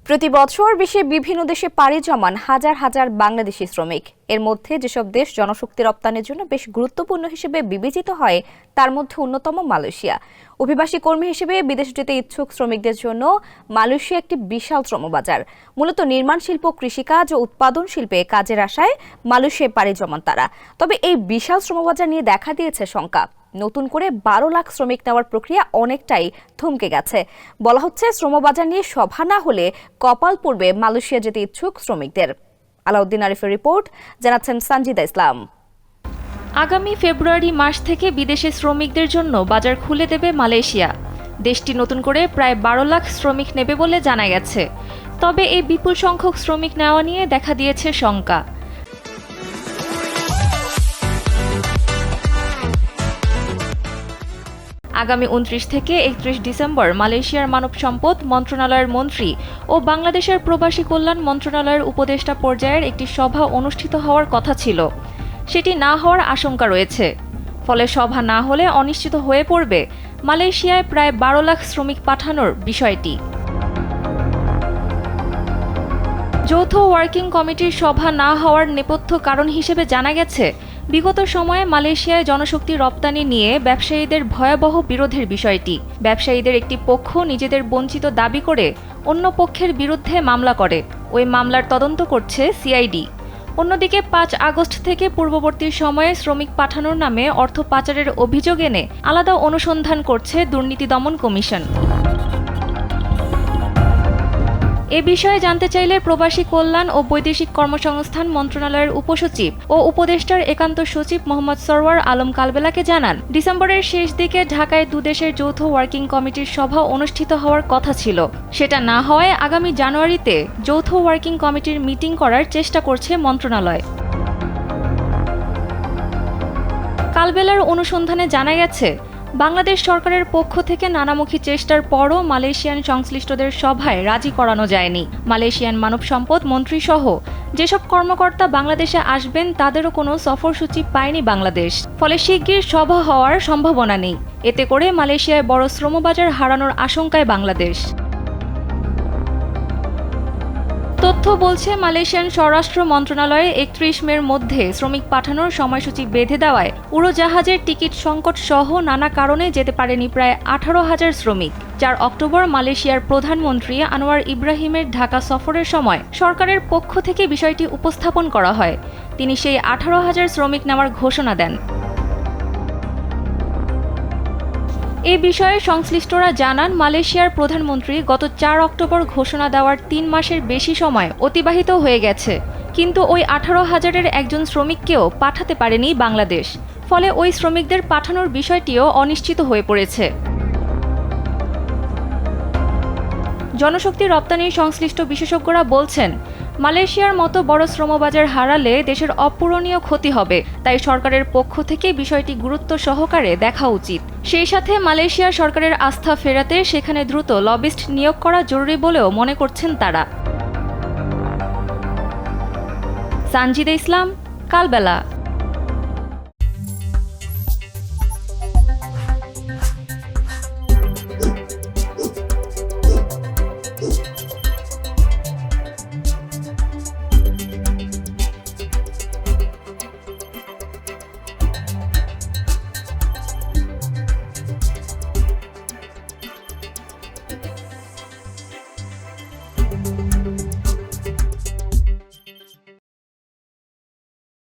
প্রতি বছর বিশ্বে বিভিন্ন দেশে পাড়ি জমান হাজার হাজার বাংলাদেশি শ্রমিক। এর মধ্যে যেসব দেশ জনশক্তি রপ্তানির জন্য বেশ গুরুত্বপূর্ণ হিসেবে বিবেচিত হয় তার মধ্যে অন্যতম মালয়েশিয়া। অভিবাসী কর্মী হিসেবে বিদেশ যেতে ইচ্ছুক শ্রমিকদের জন্য মালয়েশিয়া একটি বিশাল শ্রমবাজার। মূলত নির্মাণ শিল্প, কৃষিকাজ ও উৎপাদন শিল্পে কাজের আশায় মালয়েশিয়ায় পাড়ি জমান তারা। তবে এই বিশাল শ্রমবাজার নিয়ে দেখা দিয়েছে শঙ্কা। নতুন করে 12 লাখ শ্রমিক নেওয়ার প্রক্রিয়া অনেকটাই থমকে গেছে। বলা হচ্ছে শ্রমবাজার নিয়ে সভা না হলে কপাল পড়বে মালয়েশিয়া যেতে ইচ্ছুক শ্রমিকদের। আলাউদ্দিন আরিফের রিপোর্ট, জানাচ্ছেন সঞ্জিদা ইসলাম। আগামী ফেব্রুয়ারি মাস থেকে বিদেশি শ্রমিকদের জন্য বাজার খুলে দেবে মালয়েশিয়া। দেশটি নতুন করে প্রায় 12 লাখ শ্রমিক নেবে বলে জানা গেছে। তবে এই বিপুল সংখ্যক শ্রমিক নেওয়া নিয়ে দেখা দিয়েছে শঙ্কা। আগামী 29 থেকে 31 ডিসেম্বর মালয়েশিয়ার মানব সম্পদ মন্ত্রণালয়ের মন্ত্রী ও বাংলাদেশের প্রবাসী কল্যাণ মন্ত্রণালয়ের উপদেষ্টা পর্যায়ের একটি সভা অনুষ্ঠিত হওয়ার কথা ছিল। সেটি না হওয়ার আশঙ্কা রয়েছে। ফলে সভা না হলে অনিশ্চিত হয়ে পড়বে মালয়েশিয়ায় প্রায় 12 লাখ শ্রমিক পাঠানোর বিষয়টি। যৌথ ওয়ার্কিং কমিটির সভা না হওয়ার নেপথ্য কারণ হিসেবে জানা গেছে, বিগত সময়ে মালয়েশিয়ায় জনশক্তি রপ্তানি নিয়ে ব্যবসায়ীদের ভয়াবহ বিরোধের বিষয়টি। ব্যবসায়ীদের একটি পক্ষ নিজেদের বঞ্চিত দাবি করে অন্য পক্ষের বিরুদ্ধে মামলা করে। ওই মামলার তদন্ত করছে সিআইডি। অন্যদিকে 5 আগস্ট থেকে পূর্ববর্তী সময়ে শ্রমিক পাঠানোর নামে অর্থ পাচারের অভিযোগ এনে আলাদা অনুসন্ধান করছে দুর্নীতি দমন কমিশন। এ বিষয়ে জানতে চাইলে প্রবাসী কল্যাণ ও বৈদেশিক কর্মসংস্থান মন্ত্রণালয়ের উপসচিব ও উপদেষ্টার একান্ত সচিব মোহাম্মদ সরওয়ার আলম কালবেলাকে জানান, ডিসেম্বরের শেষ দিকে ঢাকায় দুদেশের যৌথ ওয়ার্কিং কমিটির সভা অনুষ্ঠিত হওয়ার কথা ছিল। সেটা না হওয়ায় আগামী জানুয়ারিতে যৌথ ওয়ার্কিং কমিটির মিটিং করার চেষ্টা করছে মন্ত্রণালয়। কালবেলার অনুসন্ধানে জানা গেছে, বাংলাদেশ সরকারের পক্ষ থেকে নানামুখী চেষ্টার পরও মালয়েশিয়ান সংশ্লিষ্টদের সভায় রাজি করানো যায়নি। মালয়েশিয়ান মানব সম্পদ মন্ত্রী সহ যেসব কর্মকর্তা বাংলাদেশে আসবেন তাদেরও কোনো সফরসূচি পায়নি বাংলাদেশ। ফলে শিগগির সভা হওয়ার সম্ভাবনা নেই। এতে করে মালয়েশিয়ায় বড় শ্রমবাজার হারানোর আশঙ্কায় বাংলাদেশ। তথ্য বলছে, মালয়েশিয়ান স্বরাষ্ট্র মন্ত্রণালয়ে 31 মের মধ্যে শ্রমিক পাঠানোর সময়সূচি বেঁধে দেওয়ায় উড়োজাহাজের টিকিট সংকট সহ নানা কারণে যেতে পারেনি প্রায় 18,000 শ্রমিক। 4 অক্টোবর মালয়েশিয়ার প্রধানমন্ত্রী আনোয়ার ইব্রাহিমের ঢাকা সফরের সময় সরকারের পক্ষ থেকে বিষয়টি উপস্থাপন করা হয়। তিনি সেই 18,000 শ্রমিক নেওয়ার ঘোষণা দেন। এ বিষয়ে সংশ্লিষ্টরা জানান, মালয়েশিয়ার প্রধানমন্ত্রী গত 4 অক্টোবর ঘোষণা দেওয়ার 3 মাসের বেশি সময় অতিবাহিত হয়ে গেছে, কিন্তু ওই 18,000-এর একজন শ্রমিককেও পাঠাতে পারেনি বাংলাদেশ। ফলে ওই শ্রমিকদের পাঠানোর বিষয়টিও অনিশ্চিত হয়ে পড়েছে। জনশক্তি রপ্তানি সংশ্লিষ্ট বিশেষজ্ঞরা বলছেন, মালয়েশিয়ার মতো বড় শ্রমবাজার হারালে দেশের অপূরণীয় ক্ষতি হবে। তাই সরকারের পক্ষ থেকে বিষয়টি গুরুত্ব সহকারে দেখা উচিত। সেই সাথে মালয়েশিয়া সরকারের আস্থা ফেরাতে সেখানে দ্রুত লবিস্ট নিয়োগ করা জরুরি বলেও মনে করছেন তারা। সঞ্জিদা ইসলাম, কালবেলা।